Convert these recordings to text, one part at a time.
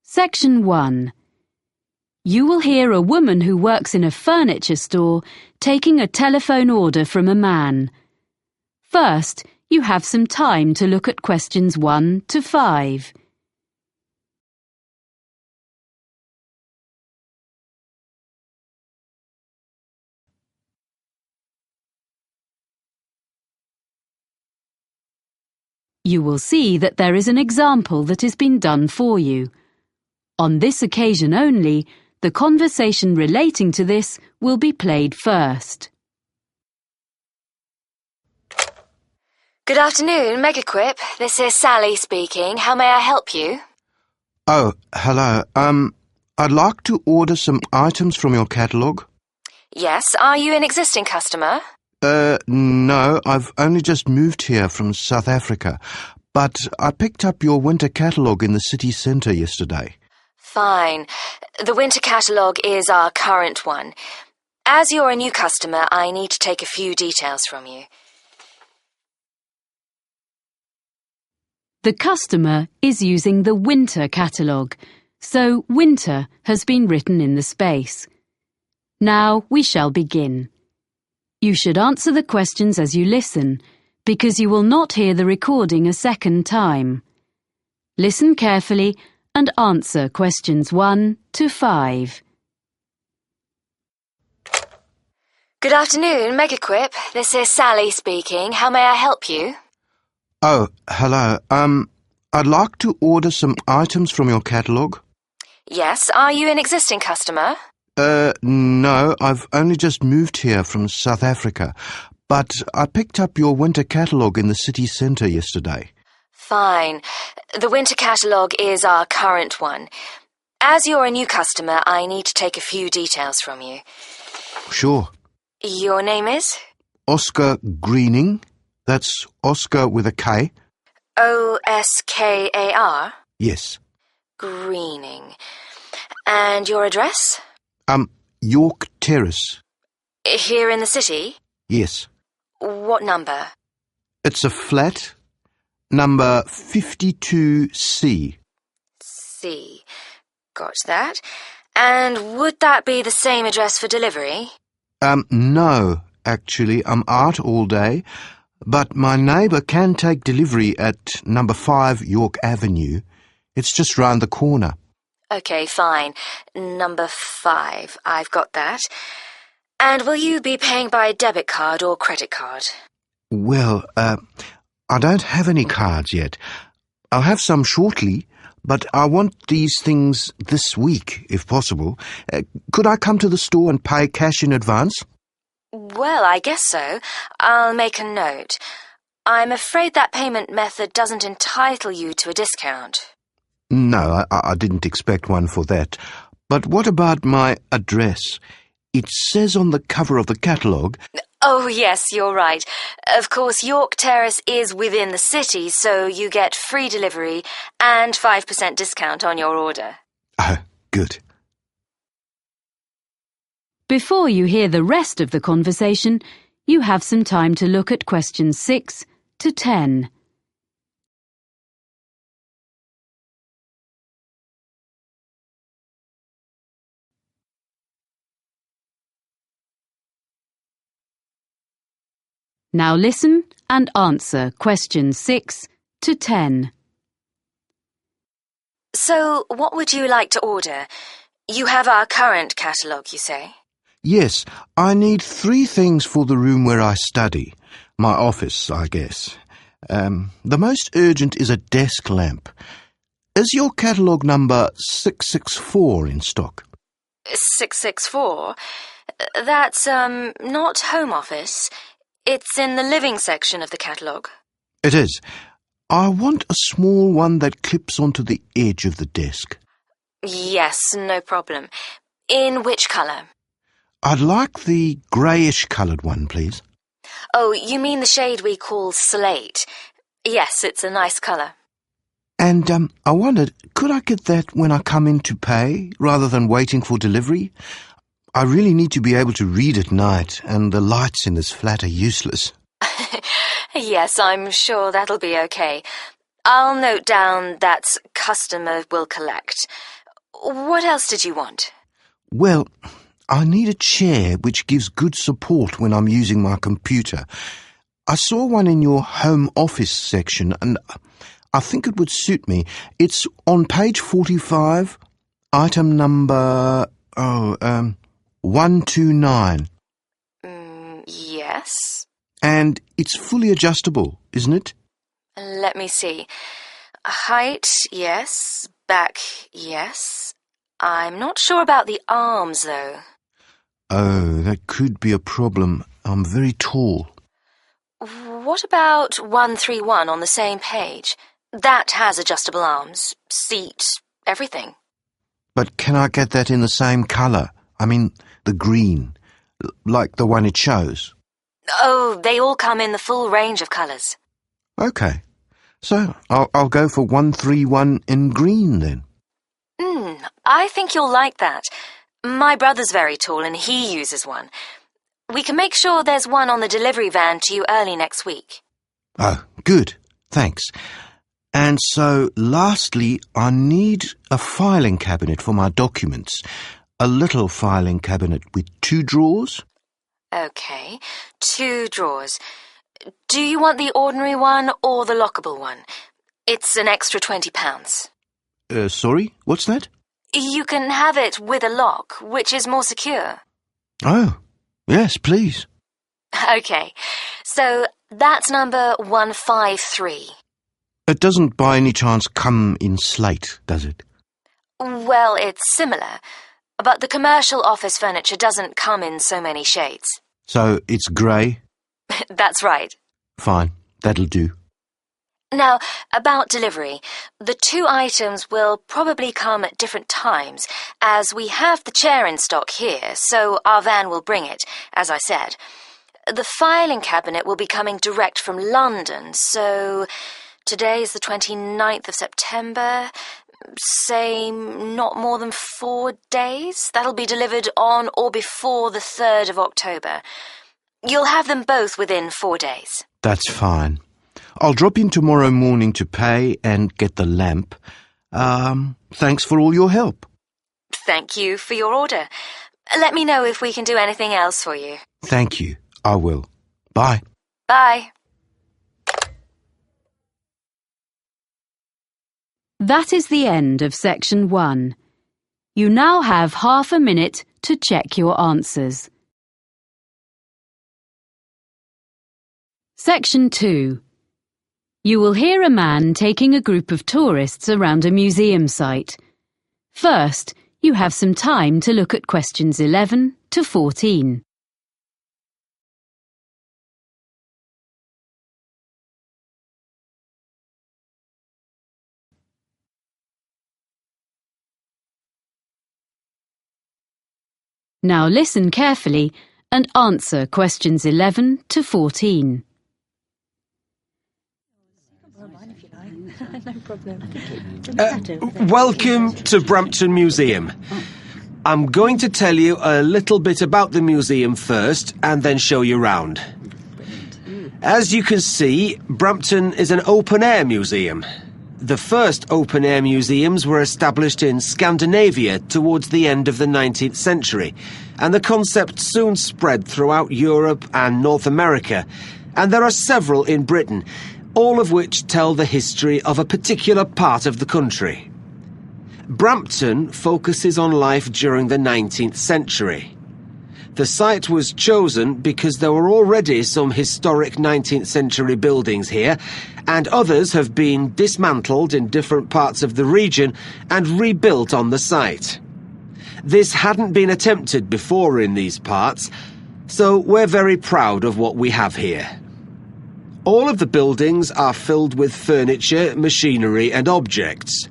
Section 1. You will hear a woman who works in a furniture store taking a telephone order from a man. First, you have some time to look at questions 1 to 5. You will see that there is an example that has been done for you. On this occasion only, the conversation relating to this will be played first. Good afternoon, Megaquip. This is Sally speaking. How may I help you? Oh, hello. I'd like to order some items from your catalogue. Yes, are you an existing customer? No, I've only just moved here from South Africa, but I picked up your winter catalogue in the city centre yesterday. Fine. The winter catalogue is our current one. As you're a new customer, I need to take a few details from you. The customer is using the winter catalogue, so winter has been written in the space. Now we shall begin. You should answer the questions as you listen, because you will not hear the recording a second time. Listen carefully and answer questions 1 to 5. Good afternoon, Megaquip. This is Sally speaking. How may I help you? Oh, hello. I'd like to order some items from your catalogue. Yes, are you an existing customer? No, I've only just moved here from South Africa, but I picked up your winter catalogue in the city centre yesterday. Fine. The winter catalogue is our current one. As you're a new customer, I need to take a few details from you. Sure. Your name is? Oscar Greening. That's Oscar with a K. Oskar? Yes. Greening. And your address? York Terrace. Here in the city? Yes. What number? It's a flat, number 52C. C. Got that. And would that be the same address for delivery? No, actually, I'm out all day, but my neighbour can take delivery at number 5 York Avenue. It's just round the corner. Okay, fine. Number 5. I've got that. And will you be paying by debit card or credit card? Well, I don't have any cards yet. I'll have some shortly, but I want these things this week, if possible. Could I come to the store and pay cash in advance? Well, I guess so. I'll make a note. I'm afraid that payment method doesn't entitle you to a discount. No, I didn't expect one for that. But what about my address? It says on the cover of the catalogue... Oh, yes, you're right. Of course, York Terrace is within the city, so you get free delivery and 5% discount on your order. Oh, good. Before you hear the rest of the conversation, you have some time to look at questions 6 to 10. Now listen and answer questions 6 to 10. So, what would you like to order? You have our current catalogue, you say? Yes, I need 3 things for the room where I study. My office, I guess. The most urgent is a desk lamp. Is your catalogue number 664 in stock? 664? That's, not home office. It's in the living section of the catalogue. It is. I want a small one that clips onto the edge of the desk. Yes, no problem. In which colour? I'd like the greyish-coloured one, please. Oh, you mean the shade we call slate. Yes, it's a nice colour. And I wondered, could I get that when I come in to pay, rather than waiting for delivery? I really need to be able to read at night, and the lights in this flat are useless. Yes, I'm sure that'll be okay. I'll note down that customer will collect. What else did you want? Well, I need a chair which gives good support when I'm using my computer. I saw one in your home office section, and I think it would suit me. It's on page 45, item number 129. Yes. And it's fully adjustable, isn't it? Let me see. Height, yes. Back, yes. I'm not sure about the arms, though. Oh, that could be a problem. I'm very tall. What about 131 on the same page? That has adjustable arms, seat, everything. But can I get that in the same colour? I mean, the green, like the one it shows. Oh, they all come in the full range of colours. OK. So I'll go for 131 in green then. I think you'll like that. My brother's very tall and he uses one. We can make sure there's one on the delivery van to you early next week. Oh, good. Thanks. And so, lastly, I need a filing cabinet for my documents. A little filing cabinet with 2 drawers. OK, 2 drawers. Do you want the ordinary one or the lockable one? It's an extra £20. Sorry, what's that? You can have it with a lock, which is more secure. Oh, yes, please. OK, so that's number 153. It doesn't by any chance come in slate, does it? Well, it's similar, but the commercial office furniture doesn't come in so many shades. So it's grey? That's right. Fine, that'll do. Now, about delivery, the 2 items will probably come at different times, as we have the chair in stock here, so our van will bring it, as I said. The filing cabinet will be coming direct from London, so today is the 29th of September, say not more than 4 days. That'll be delivered on or before the 3rd of October. You'll have them both within 4 days. That's fine. I'll drop in tomorrow morning to pay and get the lamp. Thanks for all your help. Thank you for your order. Let me know if we can do anything else for you. Thank you. I will. Bye. Bye. That is the end of section 1. You now have half a minute to check your answers. Section 2. You will hear a man taking a group of tourists around a museum site. First, you have some time to look at questions 11 to 14. Now listen carefully and answer questions 11 to 14. Welcome to Brampton Museum. I'm going to tell you a little bit about the museum first and then show you round. As you can see, Brampton is an open-air museum. The first open-air museums were established in Scandinavia towards the end of the 19th century, and the concept soon spread throughout Europe and North America, and there are several in Britain, all of which tell the history of a particular part of the country. Brampton focuses on life during the 19th century. The site was chosen because there were already some historic 19th century buildings here, and others have been dismantled in different parts of the region and rebuilt on the site. This hadn't been attempted before in these parts, so we're very proud of what we have here. All of the buildings are filled with furniture, machinery and objects.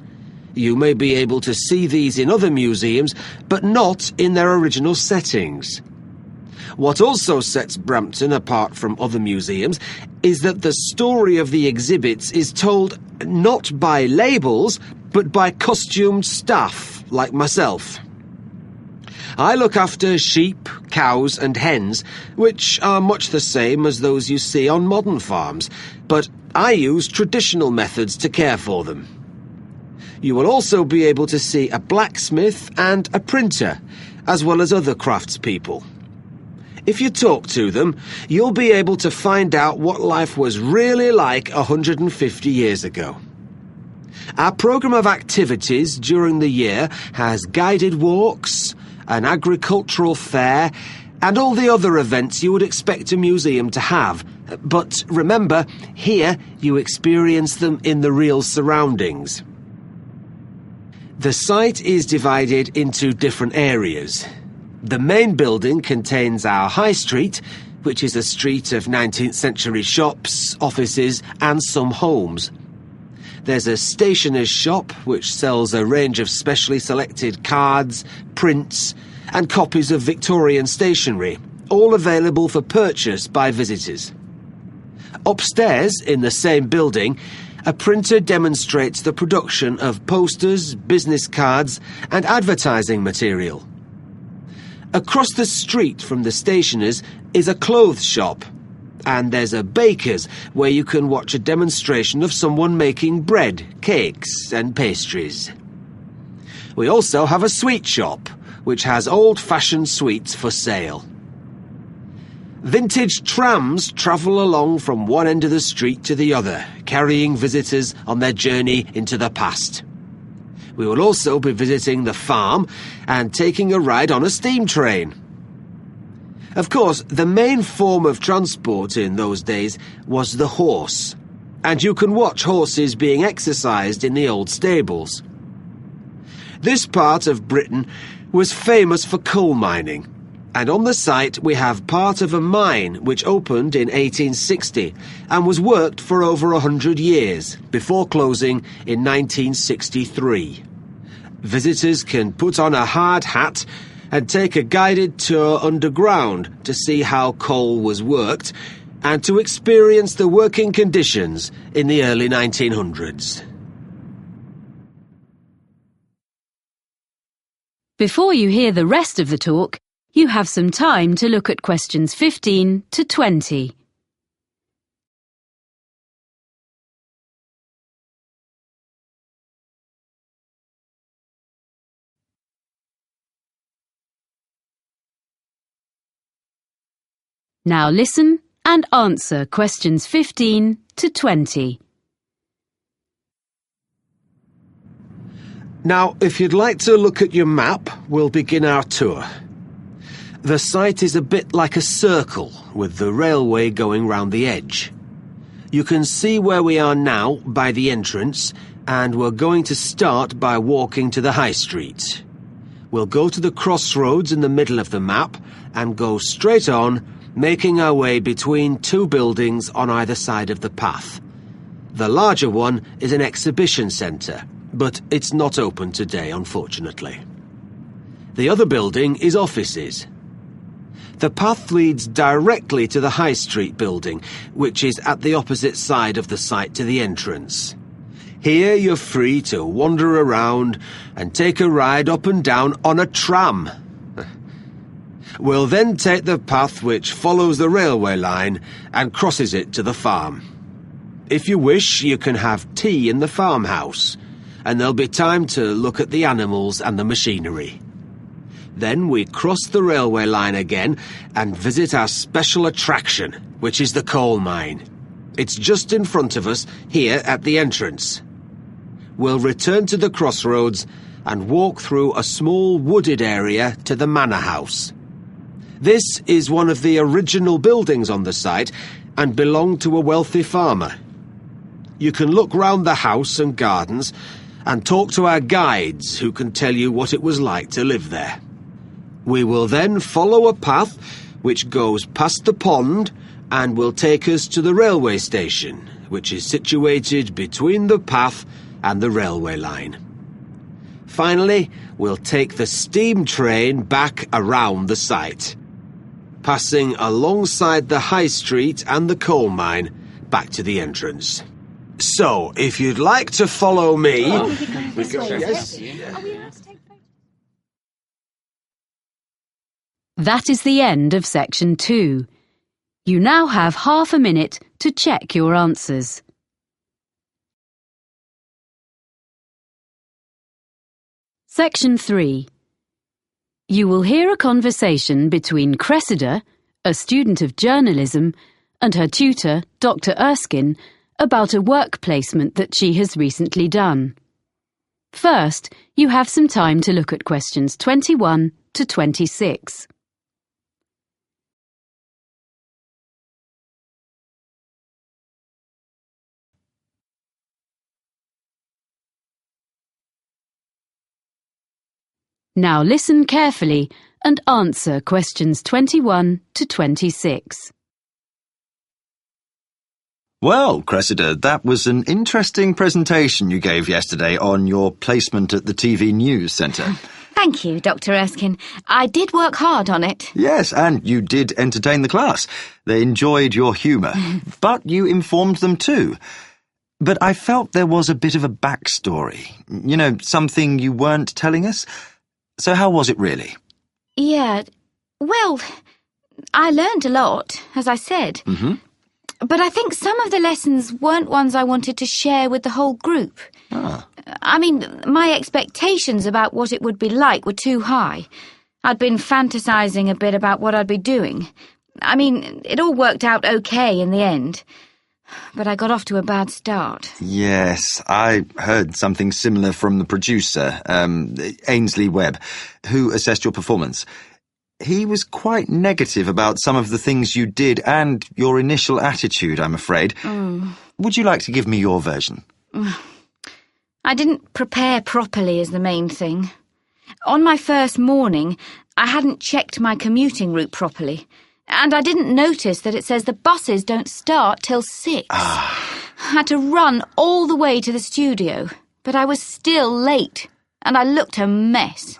You may be able to see these in other museums, but not in their original settings. What also sets Brampton apart from other museums is that the story of the exhibits is told not by labels, but by costumed staff like myself. I look after sheep, cows and hens, which are much the same as those you see on modern farms, but I use traditional methods to care for them. You will also be able to see a blacksmith and a printer, as well as other craftspeople. If you talk to them, you'll be able to find out what life was really like 150 years ago. Our programme of activities during the year has guided walks, an agricultural fair, and all the other events you would expect a museum to have. But remember, here you experience them in the real surroundings. The site is divided into different areas. The main building contains our High Street, which is a street of 19th century shops, offices and some homes. There's a stationer's shop which sells a range of specially selected cards, prints and copies of Victorian stationery, all available for purchase by visitors. Upstairs, in the same building, a printer demonstrates the production of posters, business cards and advertising material. Across the street from the stationer's is a clothes shop, and there's a baker's where you can watch a demonstration of someone making bread, cakes and pastries. We also have a sweet shop, which has old-fashioned sweets for sale. Vintage trams travel along from one end of the street to the other, carrying visitors on their journey into the past. We will also be visiting the farm and taking a ride on a steam train. Of course, the main form of transport in those days was the horse, and you can watch horses being exercised in the old stables. This part of Britain was famous for coal mining, and on the site we have part of a mine which opened in 1860 and was worked for over 100 years before closing in 1963. Visitors can put on a hard hat and take a guided tour underground to see how coal was worked and to experience the working conditions in the early 1900s. Before you hear the rest of the talk, you have some time to look at questions 15 to 20. Now listen and answer questions 15 to 20. Now, if you'd like to look at your map, we'll begin our tour. The site is a bit like a circle, with the railway going round the edge. You can see where we are now by the entrance, and we're going to start by walking to the High Street. We'll go to the crossroads in the middle of the map and go straight on, making our way between two buildings on either side of the path. The larger one is an exhibition centre, but it's not open today, unfortunately. The other building is offices. The path leads directly to the High Street building, which is at the opposite side of the site to the entrance. Here you're free to wander around and take a ride up and down on a tram. We'll then take the path which follows the railway line and crosses it to the farm. If you wish, you can have tea in the farmhouse, and there'll be time to look at the animals and the machinery. Then we cross the railway line again and visit our special attraction, which is the coal mine. It's just in front of us, here at the entrance. We'll return to the crossroads and walk through a small wooded area to the manor house. This is one of the original buildings on the site and belonged to a wealthy farmer. You can look round the house and gardens and talk to our guides who can tell you what it was like to live there. We will then follow a path which goes past the pond and will take us to the railway station, which is situated between the path and the railway line. Finally, we'll take the steam train back around the site, passing alongside the High Street and the coal mine back to the entrance. So, if you'd like to follow me... Yes. That is the end of section 2. You now have half a minute to check your answers. Section 3. You will hear a conversation between Cressida, a student of journalism, and her tutor, Dr. Erskine, about a work placement that she has recently done. First, you have some time to look at questions 21 to 26. Now listen carefully and answer questions 21 to 26. Well, Cressida, that was an interesting presentation you gave yesterday on your placement at the TV News Centre. Thank you, Dr. Erskine. I did work hard on it. Yes, and you did entertain the class. They enjoyed your humour, but you informed them too. But I felt there was a bit of a backstory. You know, something you weren't telling us. So how was it really? Yeah, well, I learned a lot, as I said. But I think some of the lessons weren't ones I wanted to share with the whole group. I mean, my expectations about what it would be like were too high. I'd been fantasizing a bit about what I'd be doing. I mean, it all worked out okay in the end. But I got off to a bad start. Yes, I heard something similar from the producer, Ainsley Webb, who assessed your performance. He was quite negative about some of the things you did and your initial attitude, I'm afraid. Would you like to give me your version? I didn't prepare properly is the main thing. On my first morning, I hadn't checked my commuting route properly. And I didn't notice that it says the buses don't start till 6. I had to run all the way to the studio, but I was still late, and I looked a mess.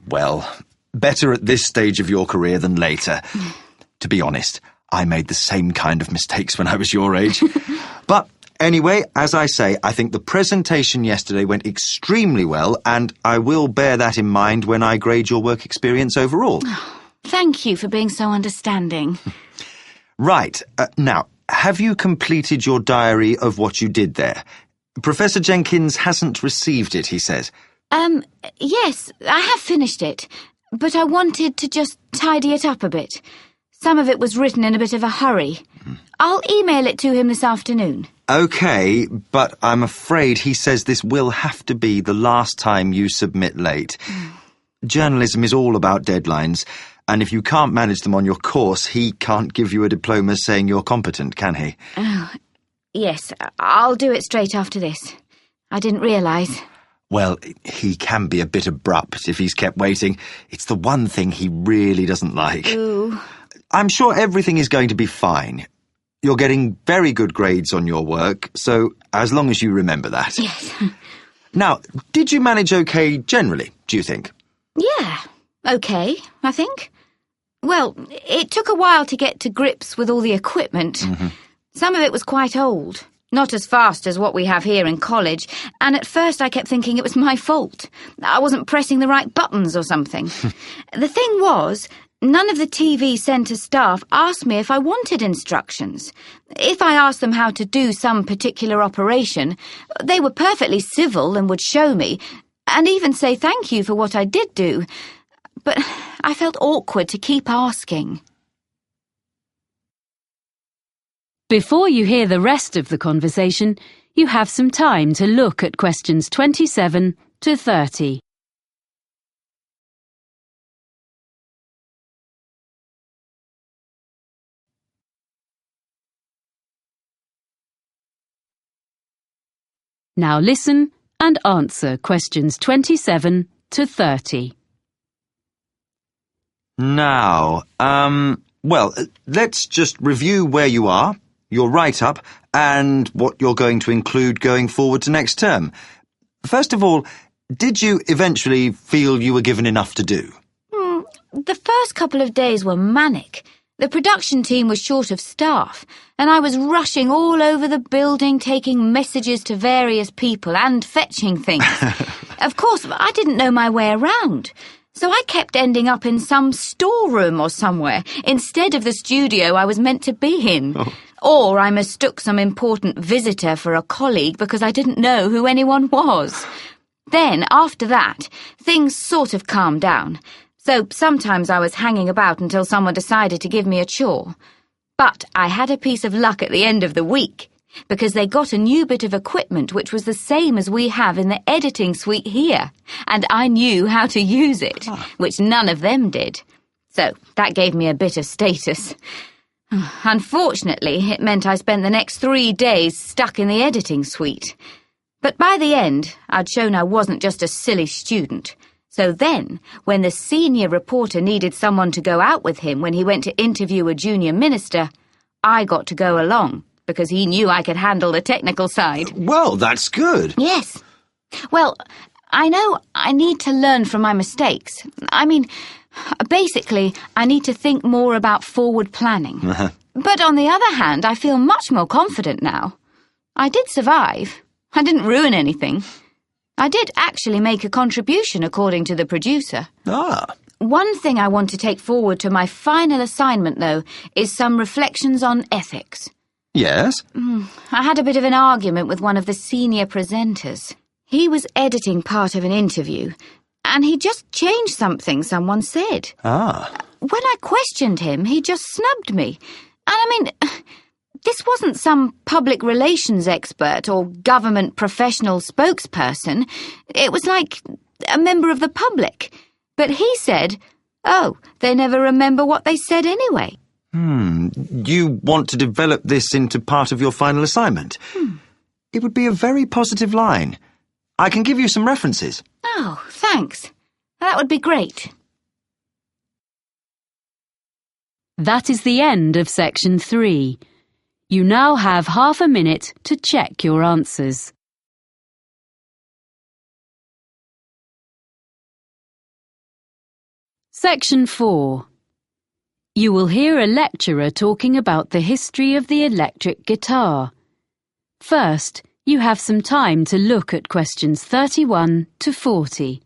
Well, better at this stage of your career than later. To be honest, I made the same kind of mistakes when I was your age. But anyway, as I say, I think the presentation yesterday went extremely well, and I will bear that in mind when I grade your work experience overall. Thank you for being so understanding. Right. Now, have you completed your diary of what you did there? Professor Jenkins hasn't received it, he says. Yes, I have finished it, but I wanted to just tidy it up a bit. Some of it was written in a bit of a hurry. I'll email it to him this afternoon. OK, but I'm afraid he says this will have to be the last time you submit late. Journalism is all about deadlines. And if you can't manage them on your course, he can't give you a diploma saying you're competent, can he? Oh, yes, I'll do it straight after this. I didn't realise. Well, he can be a bit abrupt if he's kept waiting. It's the one thing he really doesn't like. Ooh. I'm sure everything is going to be fine. You're getting very good grades on your work, so as long as you remember that. Yes. Now, did you manage okay generally, do you think? Yeah, okay, I think. Well, it took a while to get to grips with all the equipment. Some of it was quite old, not as fast as what we have here in college, and at first I kept thinking it was my fault. I wasn't pressing the right buttons or something. The thing was, none of the TV centre staff asked me if I wanted instructions. If I asked them how to do some particular operation, they were perfectly civil and would show me, and even say thank you for what I did do. But I felt awkward to keep asking. Before you hear the rest of the conversation, you have some time to look at questions 27 to 30. Now listen and answer questions 27 to 30. Now, well, let's just review where you are, your write-up, and what you're going to include going forward to next term. First of all, did you eventually feel you were given enough to do? The first couple of days were manic. The production team was short of staff, and I was rushing all over the building, taking messages to various people and fetching things. Of course, I didn't know my way around. So I kept ending up in some storeroom or somewhere instead of the studio I was meant to be in. Oh. Or I mistook some important visitor for a colleague because I didn't know who anyone was. Then, after that, things sort of calmed down. So sometimes I was hanging about until someone decided to give me a chore. But I had a piece of luck at the end of the week, because they got a new bit of equipment which was the same as we have in the editing suite here, and I knew how to use it, which none of them did. So that gave me a bit of status. Unfortunately, it meant I spent the next 3 days stuck in the editing suite. But by the end, I'd shown I wasn't just a silly student. So then, when the senior reporter needed someone to go out with him when he went to interview a junior minister, I got to go along, because he knew I could handle the technical side. Well, that's good. Yes. Well, I know I need to learn from my mistakes. I mean, basically, I need to think more about forward planning. But on the other hand, I feel much more confident now. I did survive. I didn't ruin anything. I did actually make a contribution, according to the producer. One thing I want to take forward to my final assignment, though, is some reflections on ethics. Yes? I had a bit of an argument with one of the senior presenters. He was editing part of an interview, and he just changed something someone said. When I questioned him, he just snubbed me. And I mean, this wasn't some public relations expert or government professional spokesperson. It was like a member of the public. But he said, oh, they never remember what they said anyway. You want to develop this into part of your final assignment? It would be a very positive line. I can give you some references. Oh, thanks. That would be great. That is the end of section 3. You now have half a minute to check your answers. Section 4. You will hear a lecturer talking about the history of the electric guitar. First, you have some time to look at questions 31 to 40.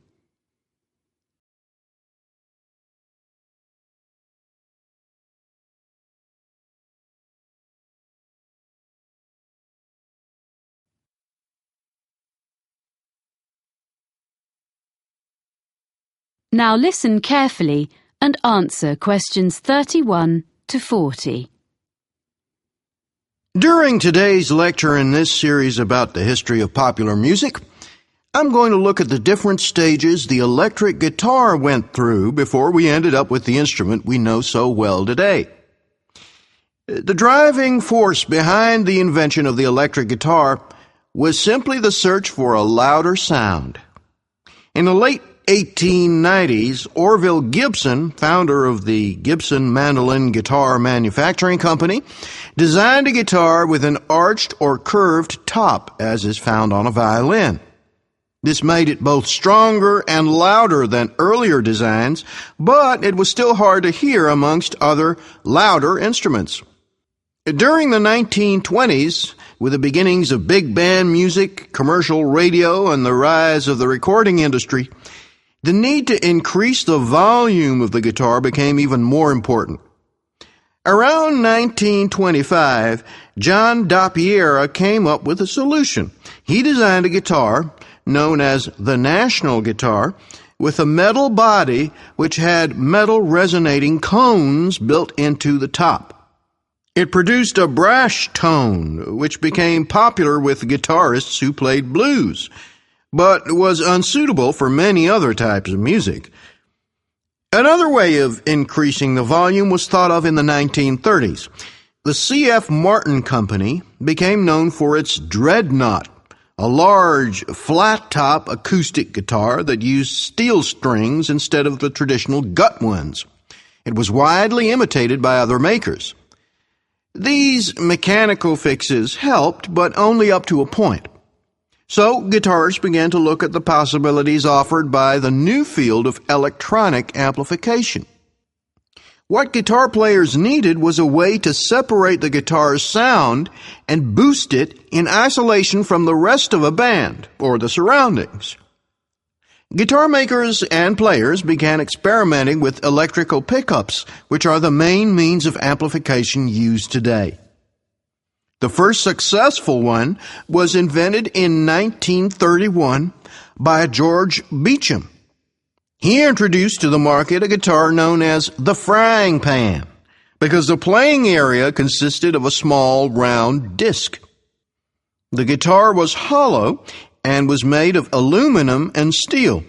Now listen carefully and answer questions 31 to 40. During today's lecture in this series about the history of popular music, I'm going to look at the different stages the electric guitar went through before we ended up with the instrument we know so well today. The driving force behind the invention of the electric guitar was simply the search for a louder sound. In the late 1890s, Orville Gibson, founder of the Gibson Mandolin Guitar Manufacturing Company, designed a guitar with an arched or curved top, as is found on a violin. This made it both stronger and louder than earlier designs, but it was still hard to hear amongst other louder instruments. During the 1920s, with the beginnings of big band music, commercial radio, and the rise of the recording industry, the need to increase the volume of the guitar became even more important. Around 1925, John Dappiera came up with a solution. He designed a guitar, known as the National Guitar, with a metal body which had metal resonating cones built into the top. It produced a brash tone, which became popular with guitarists who played blues, but was unsuitable for many other types of music. Another way of increasing the volume was thought of in the 1930s. The C.F. Martin Company became known for its Dreadnought, a large, flat-top acoustic guitar that used steel strings instead of the traditional gut ones. It was widely imitated by other makers. These mechanical fixes helped, but only up to a point. So guitarists began to look at the possibilities offered by the new field of electronic amplification. What guitar players needed was a way to separate the guitar's sound and boost it in isolation from the rest of a band or the surroundings. Guitar makers and players began experimenting with electrical pickups, which are the main means of amplification used today. The first successful one was invented in 1931 by George Beecham. He introduced to the market a guitar known as the frying pan, because the playing area consisted of a small round disc. The guitar was hollow and was made of aluminum and steel.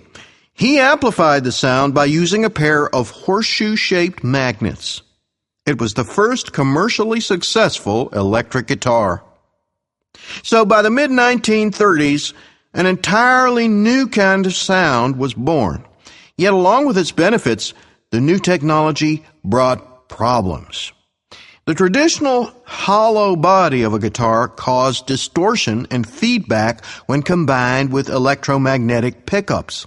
He amplified the sound by using a pair of horseshoe-shaped magnets. It was the first commercially successful electric guitar. So by the mid-1930s, an entirely new kind of sound was born. Yet along with its benefits, the new technology brought problems. The traditional hollow body of a guitar caused distortion and feedback when combined with electromagnetic pickups.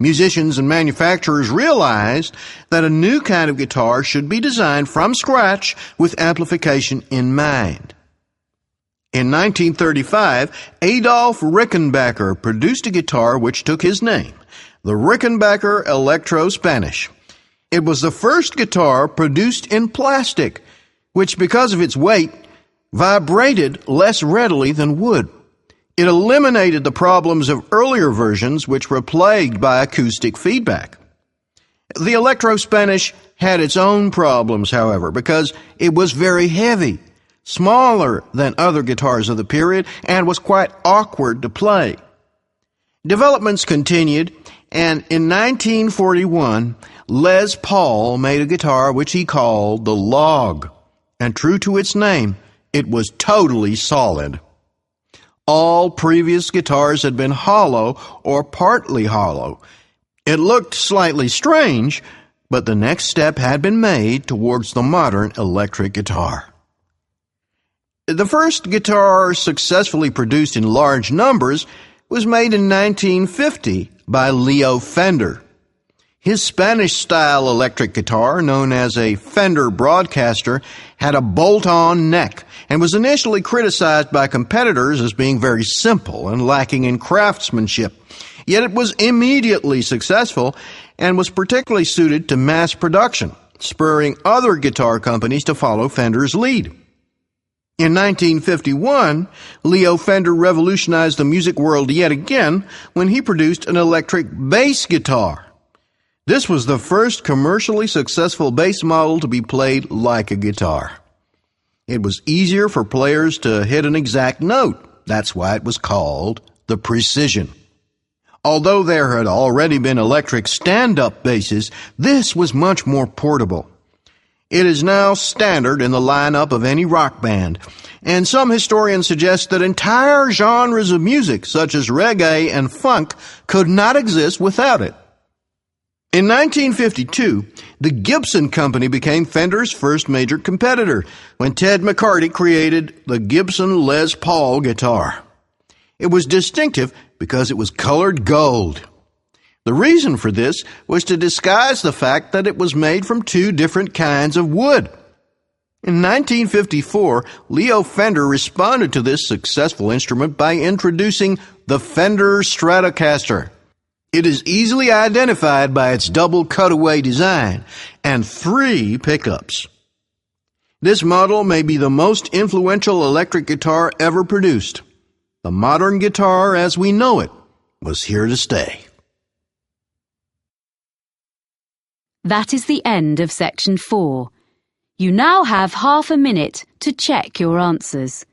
Musicians and manufacturers realized that a new kind of guitar should be designed from scratch with amplification in mind. In 1935, Adolf Rickenbacker produced a guitar which took his name, the Rickenbacker Electro-Spanish. It was the first guitar produced in plastic, which, because of its weight, vibrated less readily than wood. It eliminated the problems of earlier versions, which were plagued by acoustic feedback. The Electro-Spanish had its own problems, however, because it was very heavy, smaller than other guitars of the period, and was quite awkward to play. Developments continued, and in 1941, Les Paul made a guitar which he called the Log. And true to its name, it was totally solid. All previous guitars had been hollow or partly hollow. It looked slightly strange, but the next step had been made towards the modern electric guitar. The first guitar successfully produced in large numbers was made in 1950 by Leo Fender. His Spanish-style electric guitar, known as a Fender Broadcaster, had a bolt-on neck and was initially criticized by competitors as being very simple and lacking in craftsmanship. Yet it was immediately successful and was particularly suited to mass production, spurring other guitar companies to follow Fender's lead. In 1951, Leo Fender revolutionized the music world yet again when he produced an electric bass guitar. This was the first commercially successful bass model to be played like a guitar. It was easier for players to hit an exact note. That's why it was called the Precision. Although there had already been electric stand-up basses, this was much more portable. It is now standard in the lineup of any rock band, and some historians suggest that entire genres of music, such as reggae and funk, could not exist without it. In 1952, the Gibson Company became Fender's first major competitor when Ted McCarty created the Gibson Les Paul guitar. It was distinctive because it was colored gold. The reason for this was to disguise the fact that it was made from two different kinds of wood. In 1954, Leo Fender responded to this successful instrument by introducing the Fender Stratocaster. It is easily identified by its double cutaway design and 3 pickups. This model may be the most influential electric guitar ever produced. The modern guitar as we know it was here to stay. That is the end of section 4. You now have half a minute to check your answers.